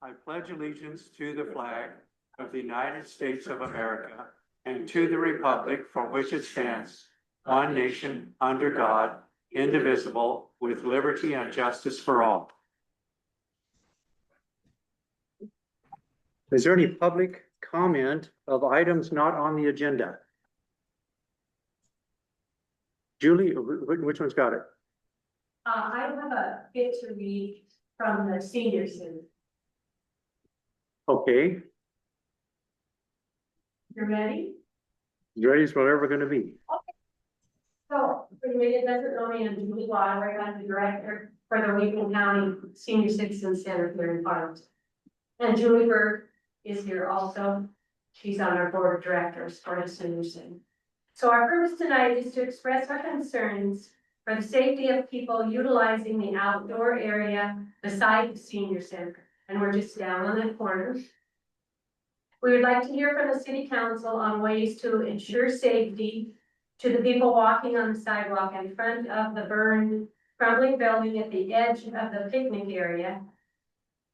I pledge allegiance to the flag of the United States of America and to the republic for which it stands, one nation, under God, indivisible, with liberty and justice for all. Is there any public comment of items not on the agenda? Julie, which one's got it? I have a bit to read from the senior center. Okay, You ready? as ready as we're ever going to be. So, for anybody that doesn't know me, I'm Julie Water. I'm the director for the Lincoln County Senior Citizen Center here in Harlowton. And Julie Berg is here also. She's on our board of directors for the senior center. So our purpose tonight is to express our concerns for the safety of people utilizing the outdoor area beside the senior center. And we're just down on that corner. We would like to hear from the city council on ways to ensure safety to the people walking on the sidewalk in front of the burned, crumbling building at the edge of the picnic area,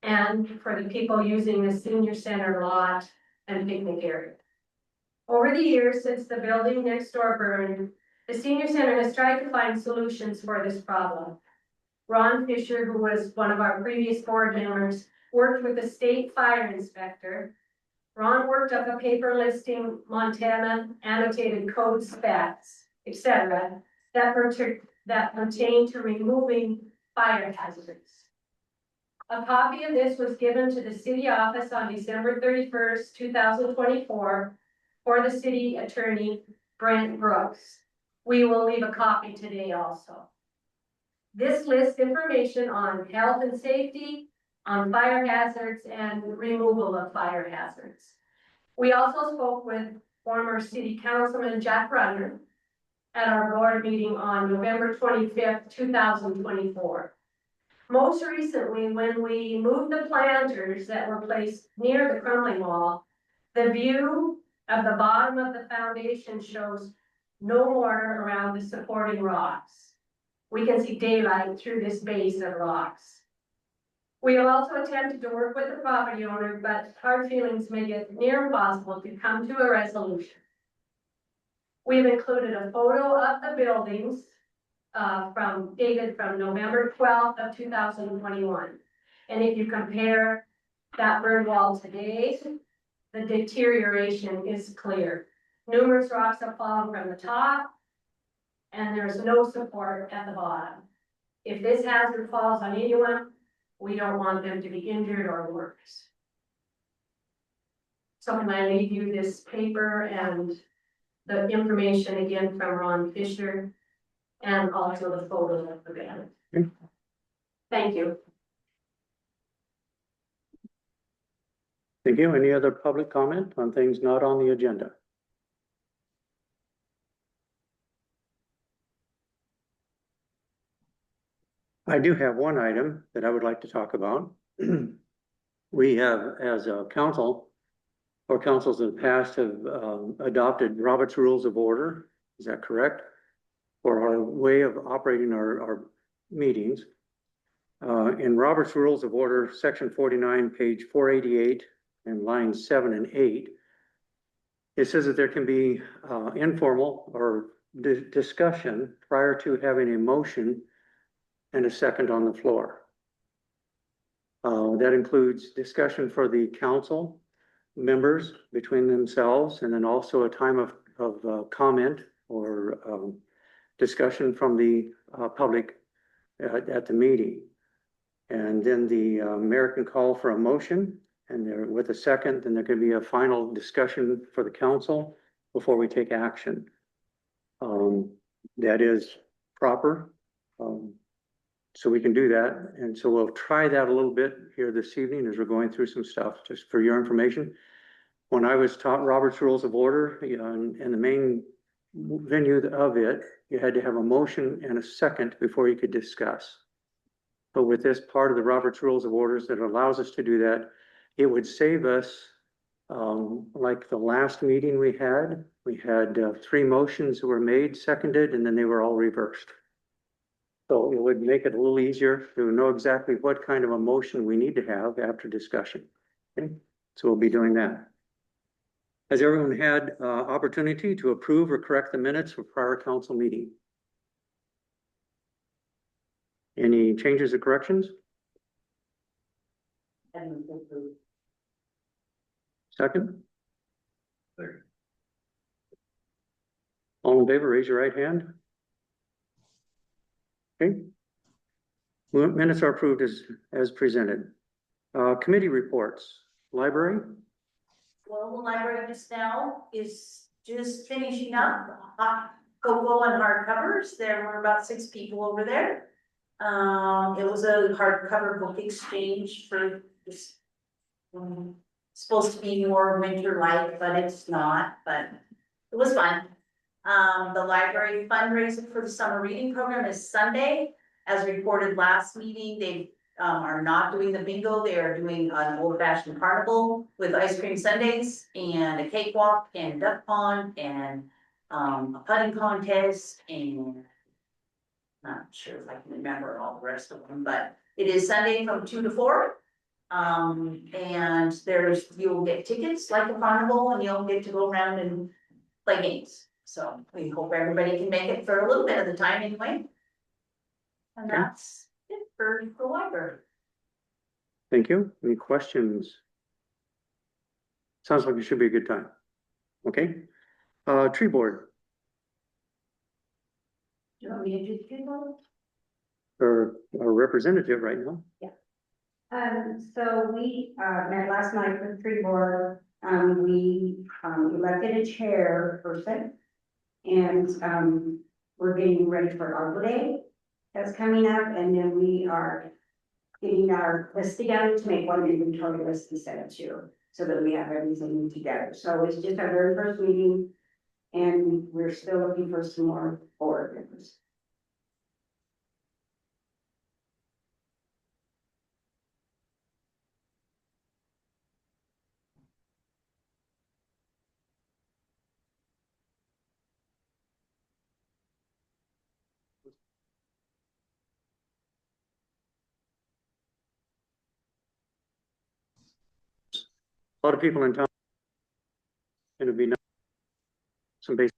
and for the people using the senior center lot and picnic area. Over the years since the building next door burned, the senior center has tried to find solutions for this problem. Ron Fisher, who was one of our previous board members, worked with the state fire inspector. Ron worked up a paper listing Montana annotated code specs, etc., that pertain to removing fire hazards. A copy of this was given to the city office on December 31st, 2024, for the city attorney, Brent Brooks. We will leave a copy today also. This lists information on health and safety, on fire hazards, and removal of fire hazards. We also spoke with former city councilman Jack Runner at our board meeting on November 25th, 2024. Most recently, when we moved the planters that were placed near the crumbling wall, the view of the bottom of the foundation shows no mortar around the supporting rocks. We can see daylight through this base of rocks. We have also attempted to work with the property owner, but hard feelings make it near impossible to come to a resolution. We've included a photo of the buildings dated from November 12th of 2021. And if you compare that burn wall today, the deterioration is clear. Numerous rocks have fallen from the top, and there's no support at the bottom. If this hazard falls on anyone, we don't want them to be injured or worse. So can I leave you this paper and the information again from Ron Fisher, and also the photos of the band. Okay. Thank you. Thank you. Any other public comment on things not on the agenda? I do have one item that I would like to talk about. We have, as a council, or councils in the past have adopted Robert's Rules of Order. Is that correct? For our way of operating our meetings. In Robert's Rules of Order, section 49, page 488, and lines 7 and 8, it says that there can be informal or discussion prior to having a motion and a second on the floor. That includes discussion for the council members between themselves, and then also a time of comment or discussion from the public at the meeting. And then the mayor can call for a motion, and there with a second, then there can be a final discussion for the council before we take action. That is proper. So we can do that. And so we'll try that a little bit here this evening as we're going through some stuff, just for your information. When I was taught Robert's Rules of Order, you know, and the main venue of it, you had to have a motion and a second before you could discuss. But with this part of the Robert's Rules of Orders that allows us to do that, it would save us, like the last meeting we had 3 motions that were made, seconded, and then they were all reversed. So it would make it a little easier to know exactly what kind of a motion we need to have after discussion. Okay, so we'll be doing that. Has everyone had opportunity to approve or correct the minutes for prior council meeting? Any changes or corrections? Second? All in favor, raise your right hand. Okay. Minutes are approved as presented. Committee reports, library. Well, the library just now is just finishing up Cocoa and hardcovers. There were about 6 people over there. It was a hardcover book exchange for this. Supposed to be more winter-like, but it's not, but it was fun. The library fundraiser for the summer reading program is Sunday. As reported last meeting, they are not doing the bingo. They are doing an old-fashioned carnival with ice cream sundaes and a cakewalk and duck pond and a putting contest and not sure if I can remember all the rest of them, but it is Sunday from 2 to 4. And you'll get tickets like a carnival and you'll get to go around and play games. So we hope everybody can make it for a little bit of the time anyway. And Okay. that's it for the library. Thank you. Any questions? Sounds like it should be a good time. Okay. Tree board Do you want me to do the people? or our representative right now. So we, met last night for the tree board, we, elected a chair person. And, we're getting ready for Arbor Day that's coming up, and then we are getting our list together to make one inventory list instead of 2, so that we have everything together. So it's just our very first meeting, and we're still looking for some more board members. A lot of people in town. And it'd be nice. Some basic.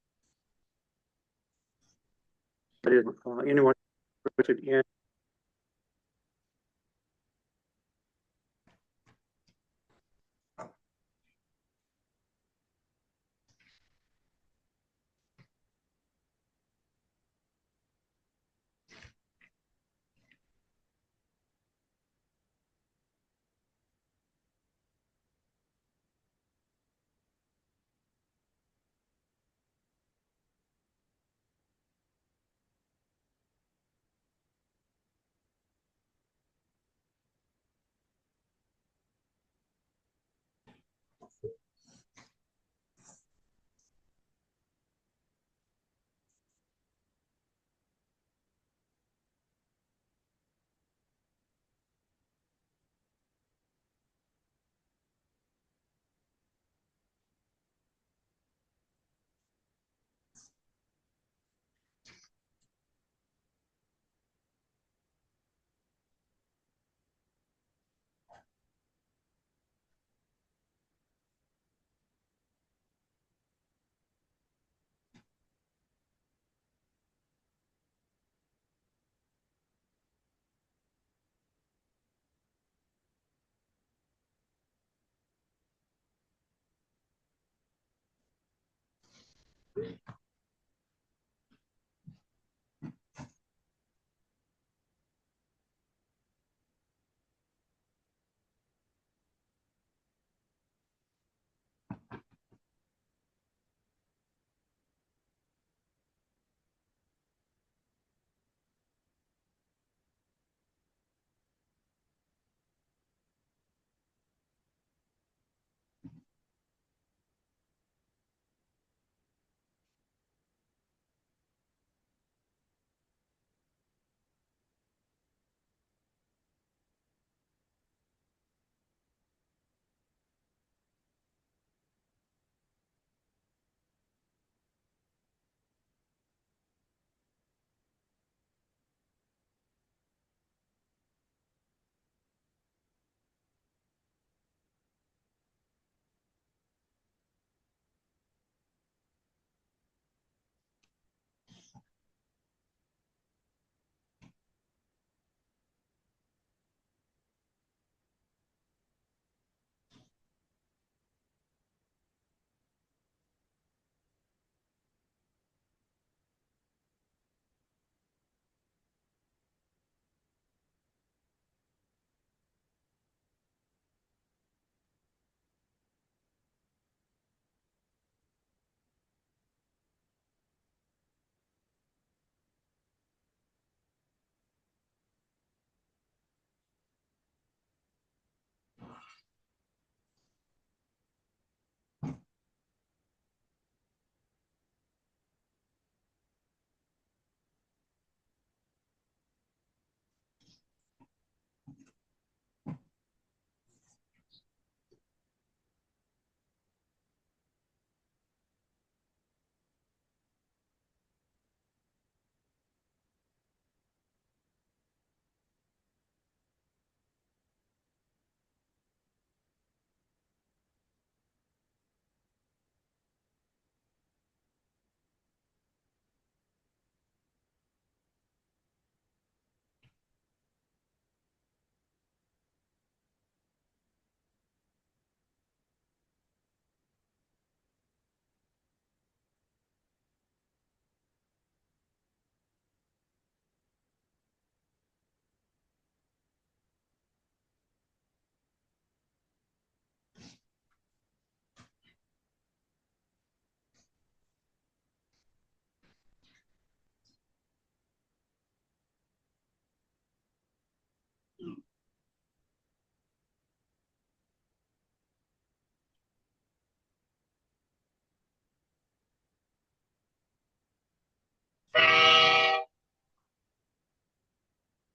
But anyone interested in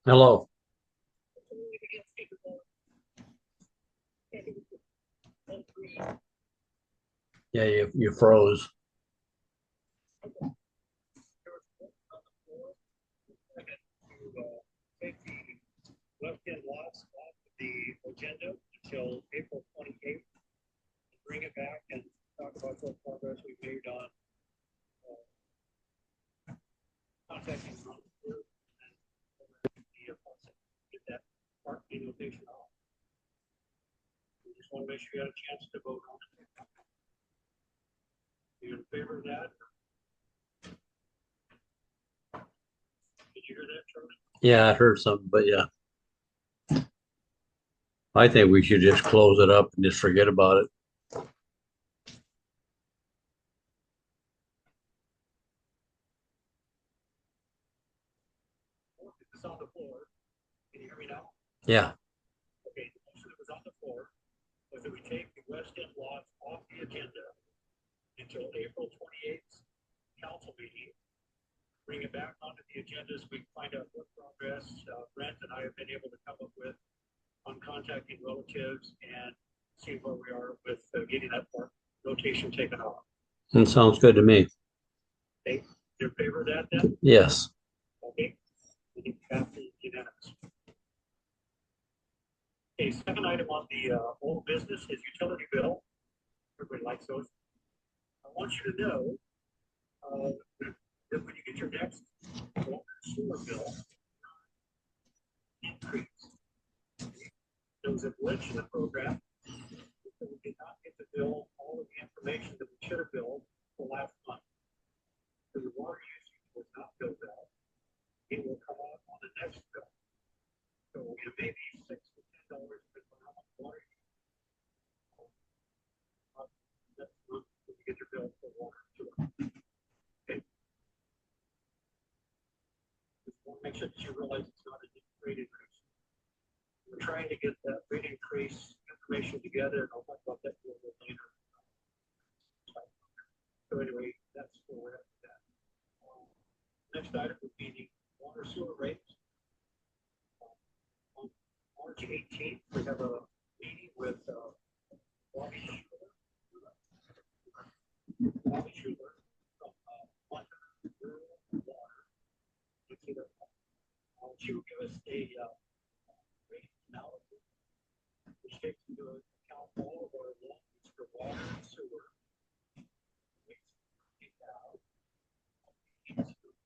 Hello. Yeah, you froze. Take the left-hand lots off the agenda until April 28th. Bring it back and talk about what progress we've made on contacting the group and get that park notation off. We just want to make sure you had a chance to vote on it. You in favor of that? Did you hear that, Charlie? Yeah, I heard something, but yeah. I think we should just close it up and just forget about it. It's on the floor. Can you hear me now? Yeah. Okay, the motion that was on the floor was that we take the west end lots off the agenda until April 28th council meeting. Bring it back onto the agendas. We find out what progress Brent and I have been able to come up with on contacting relatives and see where we are with getting that part rotation taken off. That sounds good to me. Okay, you're in favor of that then? Yes. Okay, I think passes unanimous. Okay, second item on the old business is utility bill. Everybody likes those. I want you to know that when you get your next water sewer bill increase, there was a glitch in the program. So we did not get to bill all of the information that we should have billed for last month. So the water usage was not billed out. It will come out on the next bill. So it may be $6 to $10 depending on how much water you use. Next month when you get your bill for water. Okay. Just want to make sure that you realize it's not a rate increase. We're trying to get that rate increase information together, and I'll talk about that a little bit later. So anyway, that's where we're at with that. Next item would be the water sewer rates. On March 18th, we have a meeting with Bobby Schuler. Bobby Schuler from Rural Water. She will give us a rate analysis, which takes into account all of our loans for water and sewer.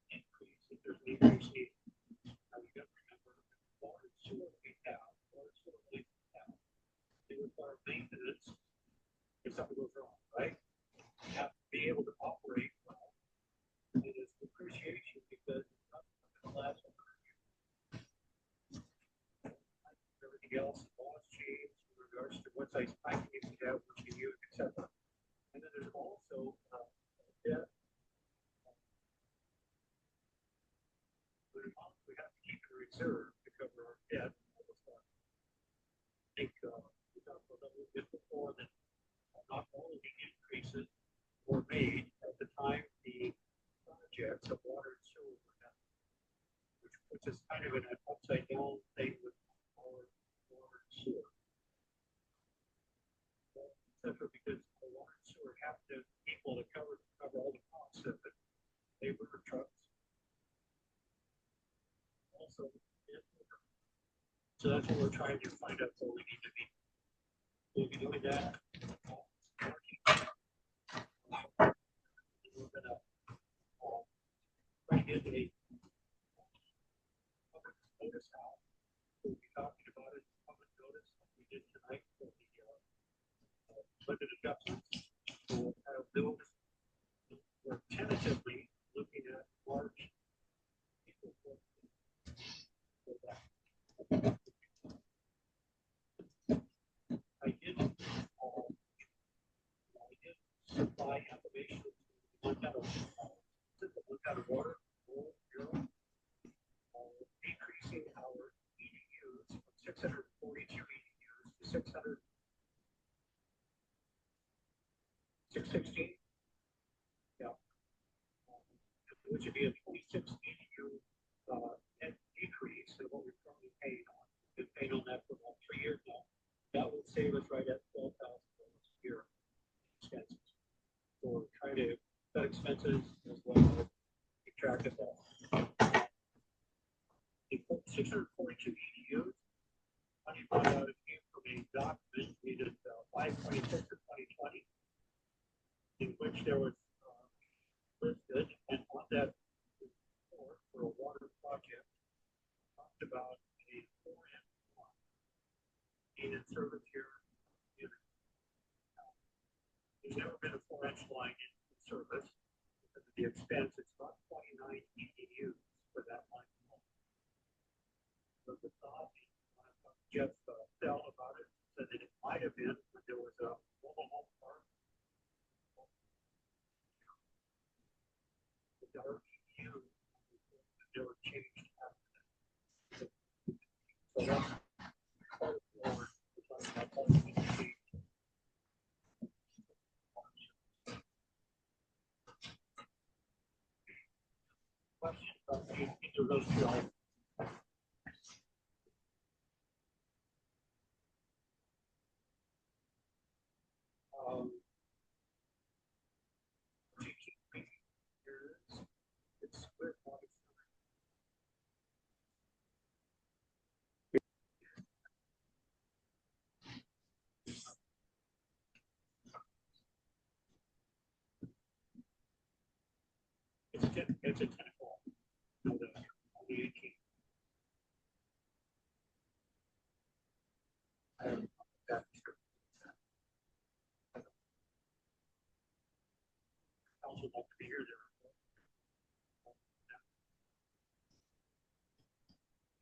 Increase if there's an increase needed. Now you got to remember, water and sewer we have, water and sewer we have, they require maintenance if something goes wrong, right? You have to be able to operate well. It is depreciation because it's not going to last 100 years. Everything else, laws change in regards to what size piping you have, what you use, etc. And then there's also debt. We have to keep in reserve to cover our debt. I think we talked about that a little bit before that not all of the increases were made at the time the projects of water and sewer were done, which puts us kind of in an upside down thing with our water and sewer. Except because the water and sewer have to equal to cover all the costs of it, labor for trucks. Also, so that's what we're trying to find out what we need to be. We'll be doing that. We're gonna try to get a public notice out. We'll be talking about it, public notice, like we did tonight for the budget adjustments. We'll have those. We're tentatively looking at March. I did supply information to one kind of water, Bureau, decreasing our EDUs from 642 EDUs to 600. expenses as well as keep track of that. The 642 EDUs, money found out it came from a document dated 5/26 of 2020, in which there was listed, and on that report for a water project, talked about a 4-inch line needed service here. There's never been a 4-inch line in service because of the expense. It's about 29 EDUs for that line. So the thought, Jeff felt about it, said that it might have been when there was a mobile home park. The dark EDU, they were changed after that. So that's part of the forward. We're talking about parking and change. Questions about either of those two items? It's with water. It's a 10 o'clock. No, the 18. That also like to be here there.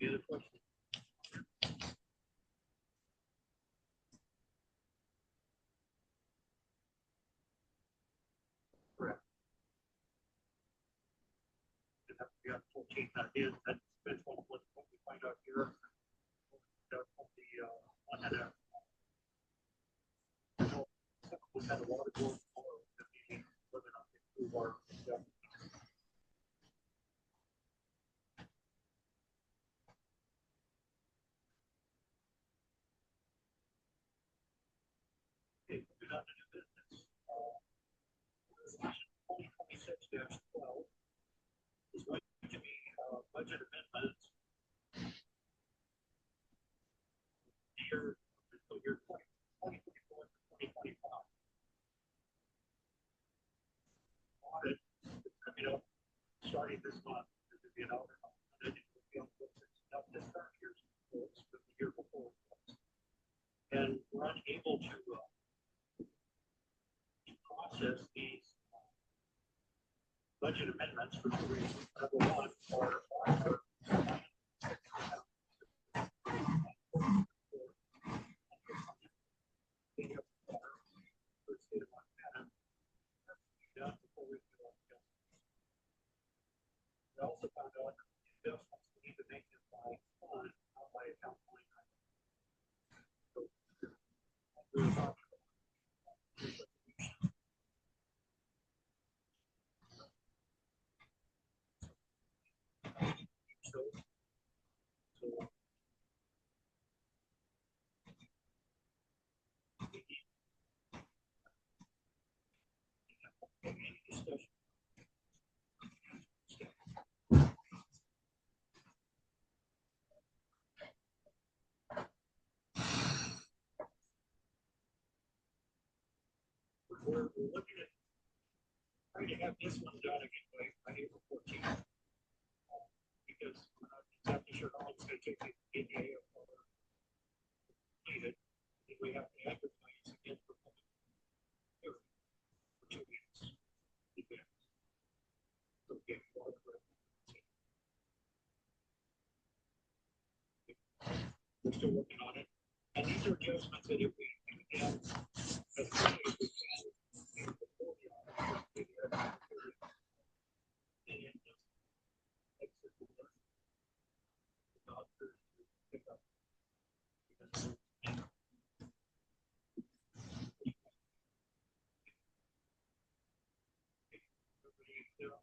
Any other questions? Correct. We got 14 ideas. That depends on what we find out here. The one that we had a water board for the meeting, whether or not they improve our. Okay, moving on to new business. 2026-12 is going to be budget amendments. Fiscal year 2024 to 2025. Audit is coming up starting this month. There's going to be an audit on it. It will be on books. It's not this current year's books, but the year before. And we're unable to process these budget amendments for two reasons. Number one, our we also found out adjustments we need to make this by fund, not by account line item. So, we're about discussion. We're looking at trying to have this one done again by April 14th. Because we're not exactly sure how long it's going to take to get the AFR completed. And we have to advertise again for public hearing for 2 weeks. So get more correct. We're still working on it. And these are adjustments that if we do them as quickly as we can before the audit, maybe that's the period. And it just makes it work. The doctors pick up. Because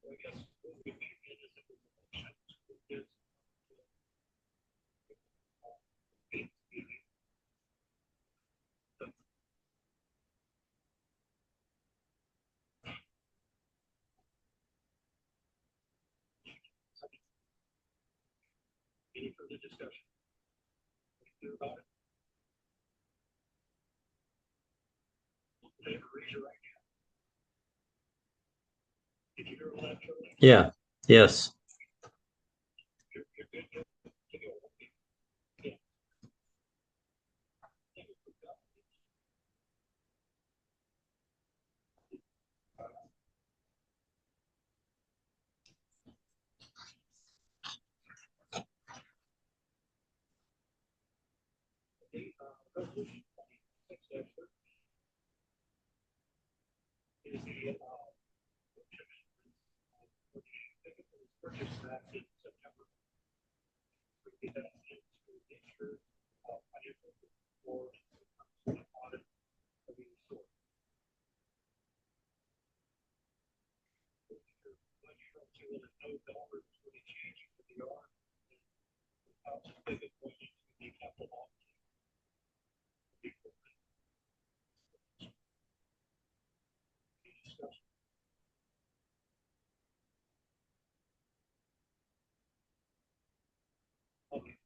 I guess what we need is a motion is Any further discussion? Clear about it? Favor, raise your right hand. Did you hear all that, Charlie? Yeah, yes. You're good, good to go. Yeah. Resolution 26-13 is the purchase back in September. We did that to ensure financial for audit of the store. When you don't see that no dollars really changing for the yard, how to take it going into the capital office. Okay.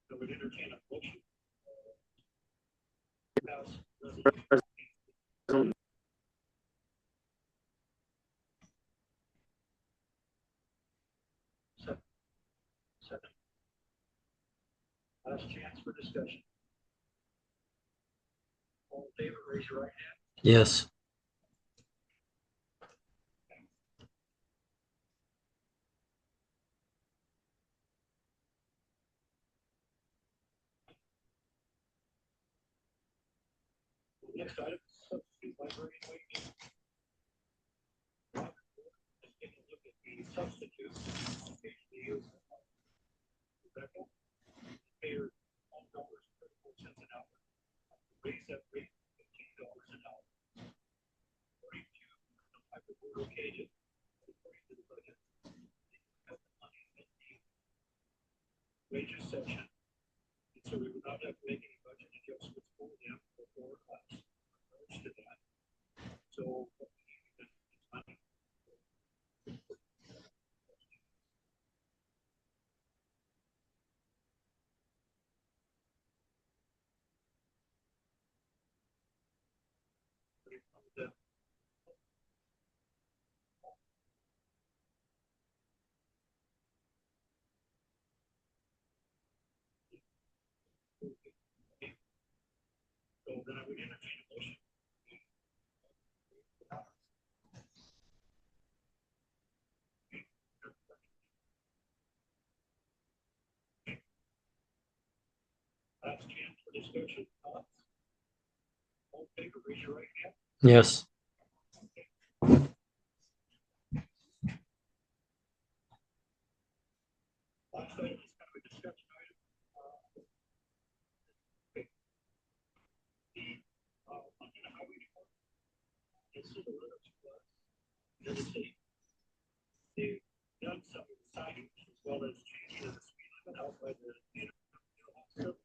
So we entertain a motion. Pass resolution. Second. Last chance for discussion. All in favor, raise your right hand. Yes. Next item, substitute library wage. Let's take a look at the substitute. Rebecca, pay her own numbers, 34 cents an hour. Raise that rate $15 an hour. According to the hyperboreal cages, according to the budget, have the money in the wages section. And so we would not have to make any budget adjustments for them before us. To that. So money. So then I would entertain a motion. Last chance for discussion. Thoughts? All in favor, raise your right hand. Yes. Last item is kind of a discussion item. On the highway department. This is a letter to us. The city. They've done some siding as well as changing of the speed limit out by the hospital.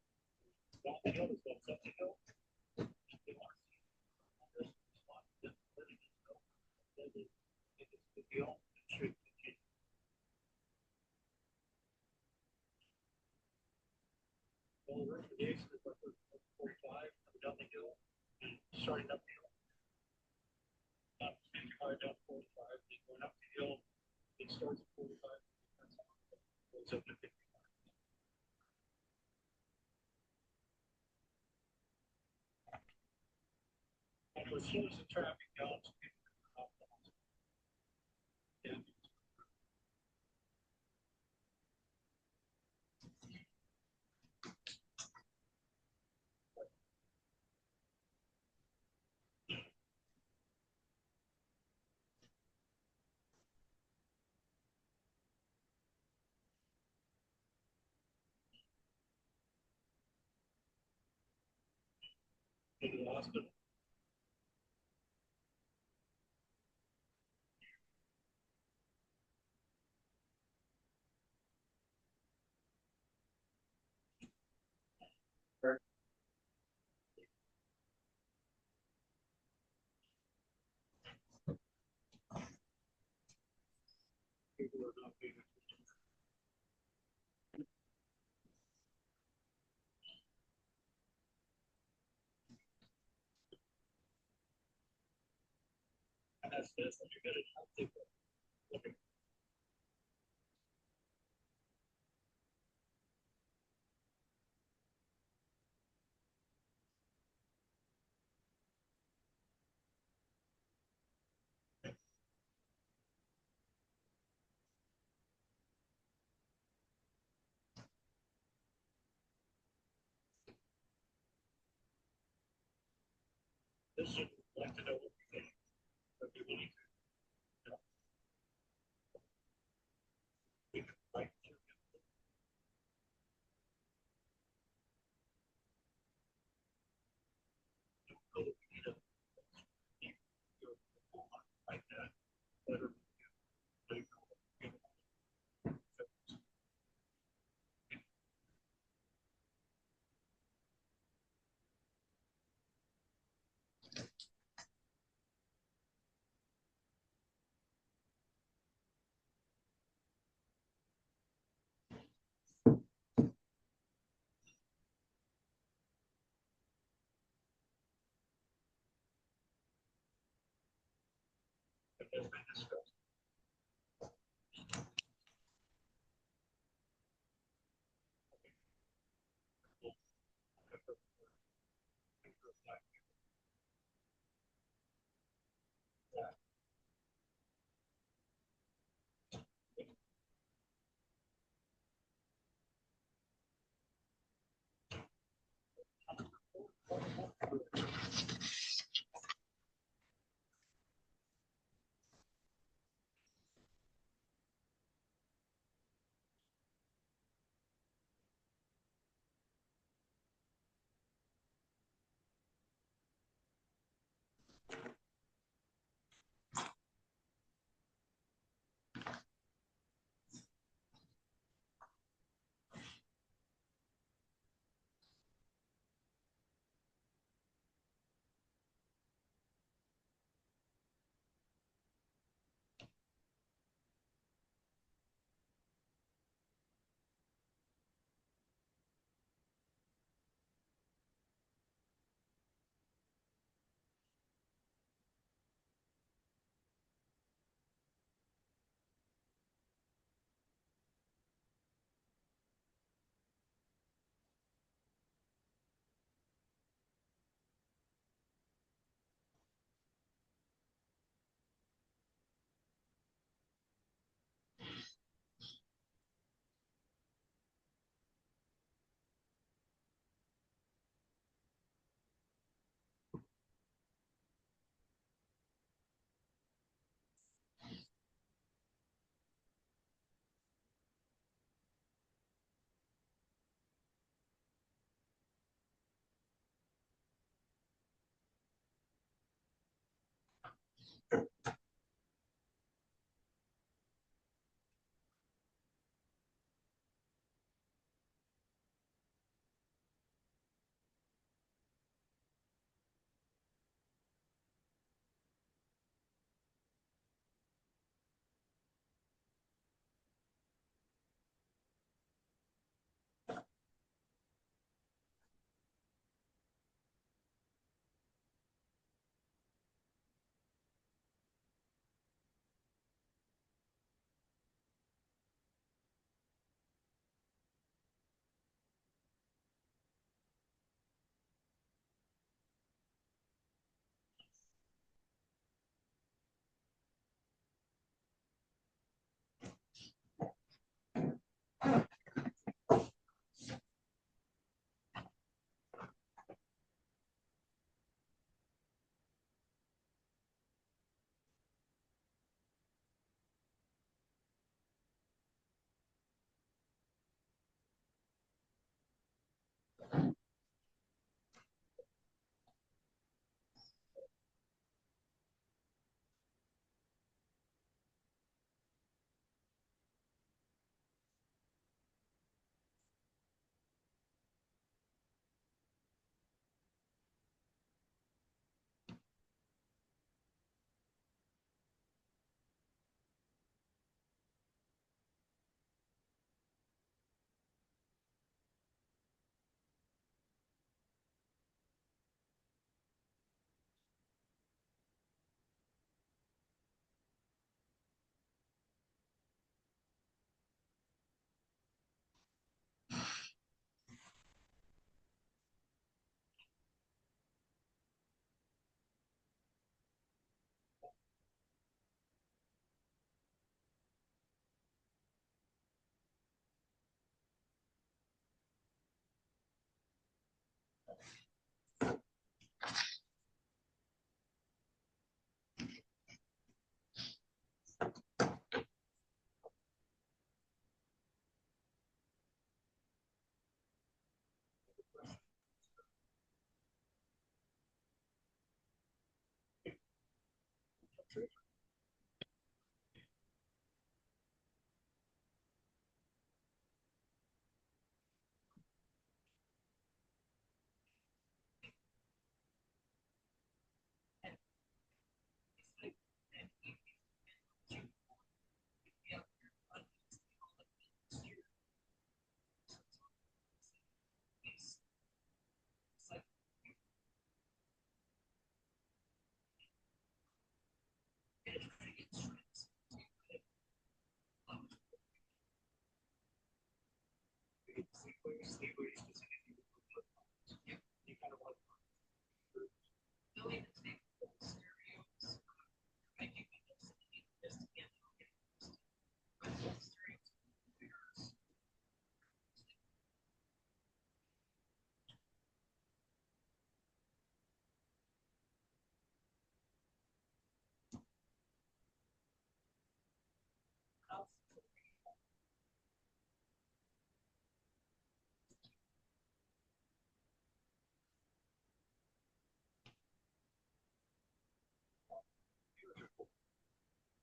Walking Hill has done something else. They want to see this spot that letting us know that it's the deal that should continue. Well, the recommendation is up to 45 coming down the hill and starting up the hill. Maybe hard down 45, then going up the hill, it starts at 45. Goes up to 55. And as soon as the traffic comes, people can come up. And to the hospital. this when you get it. I'll think of it. Okay. This should like to know what we think, what we believe. We can write to know that we need a like that. Better. It has been discussed. administration.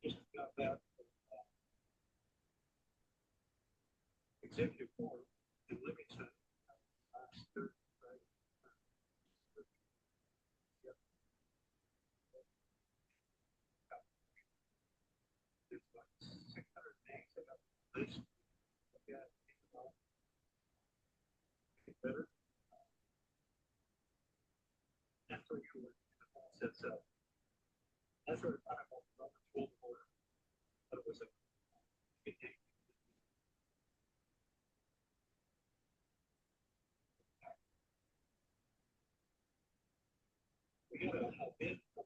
Just got that executive board in Livingston last Thursday. There's like 600 names that got list. Yeah, better. That's where you were. Sets up. That's where I got Robert's Rule of Order. But it was a big thing. We got a bid from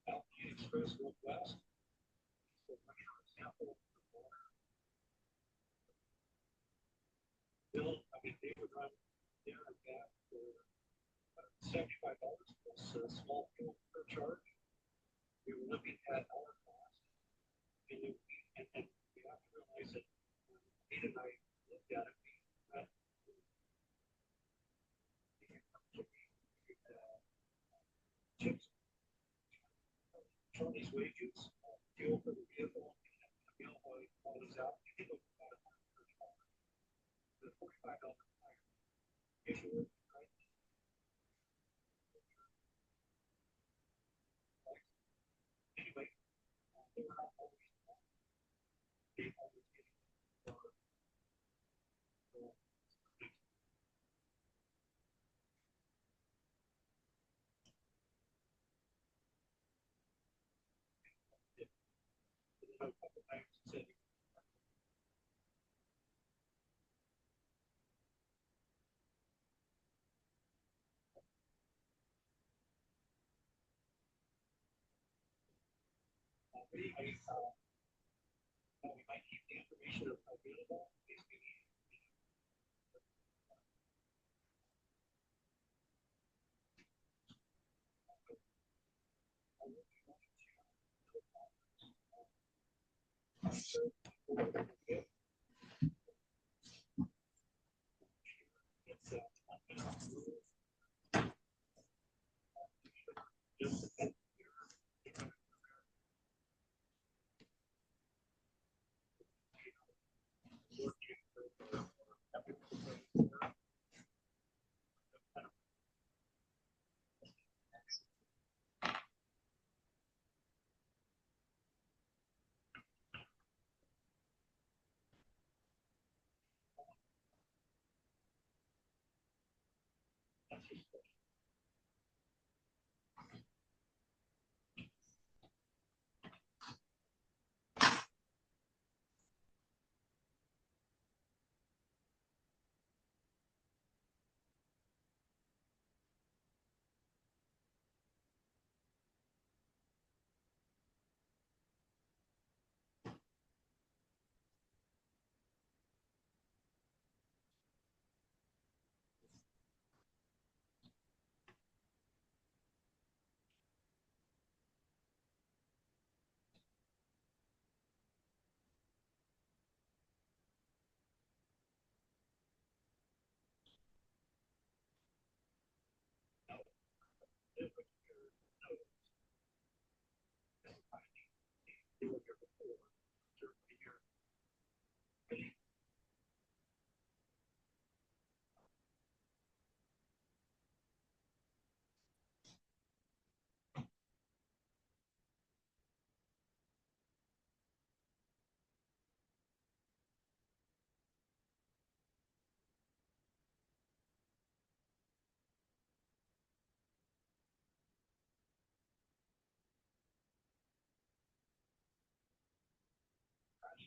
Alpine Express Northwest. So, for example, Bill, I mean, they would run there and back for $75 plus a small fuel per charge. We were looking at our cost. And we have to realize that Pete and I looked at it. Chips, Charlie's wages, fuel for the vehicle, and meal while he's out, you can look about $100 the $45 issue. Anyway, they were not always getting a couple times said, we might keep the information available if we need.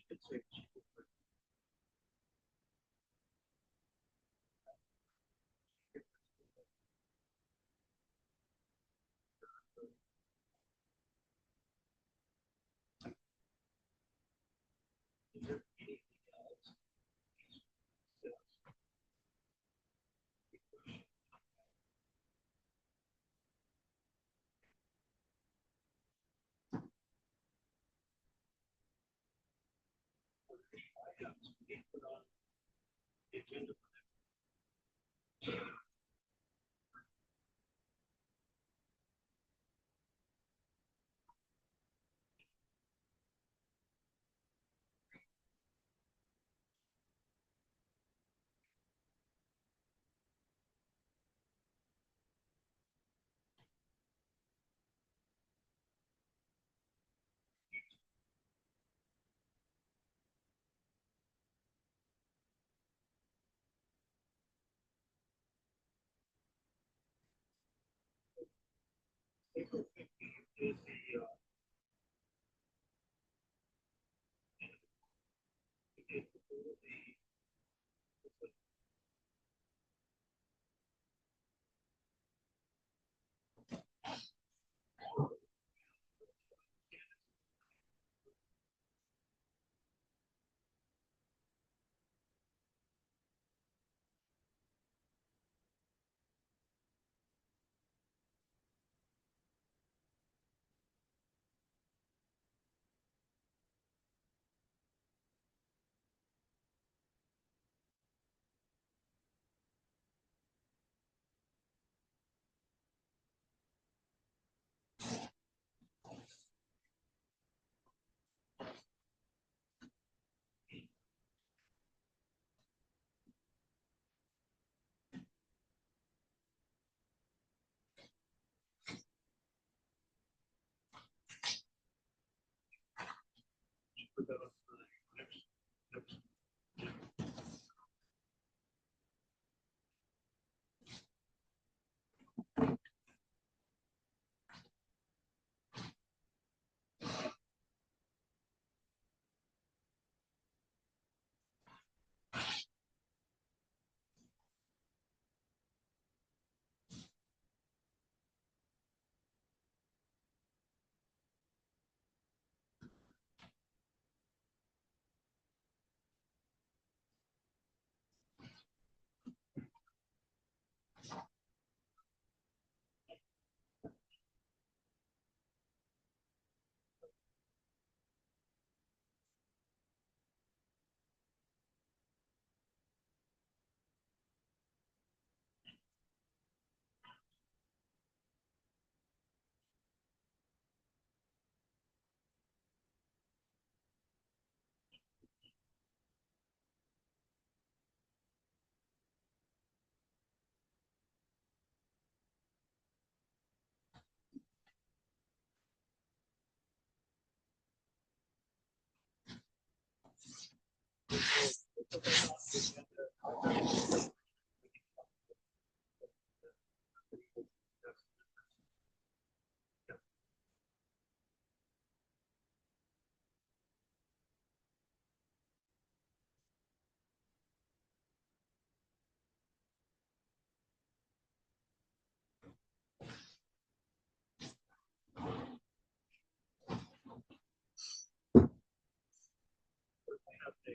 could say she would. Is there anything else? Items we put on the agenda. April 15th is the day before the put that up for the next.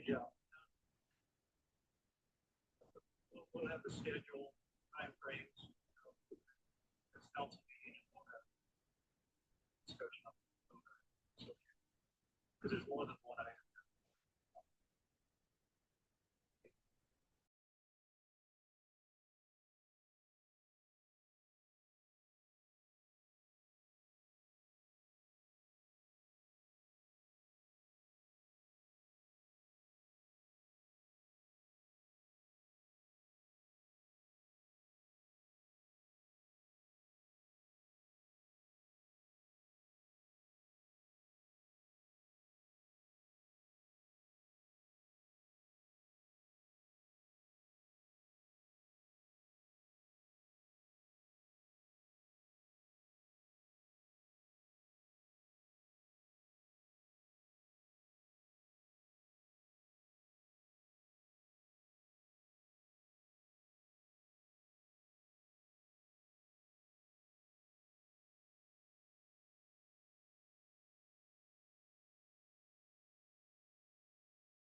Yeah. We'll have the schedule, time frames, this council meeting, and we'll have discussion. Because there's more than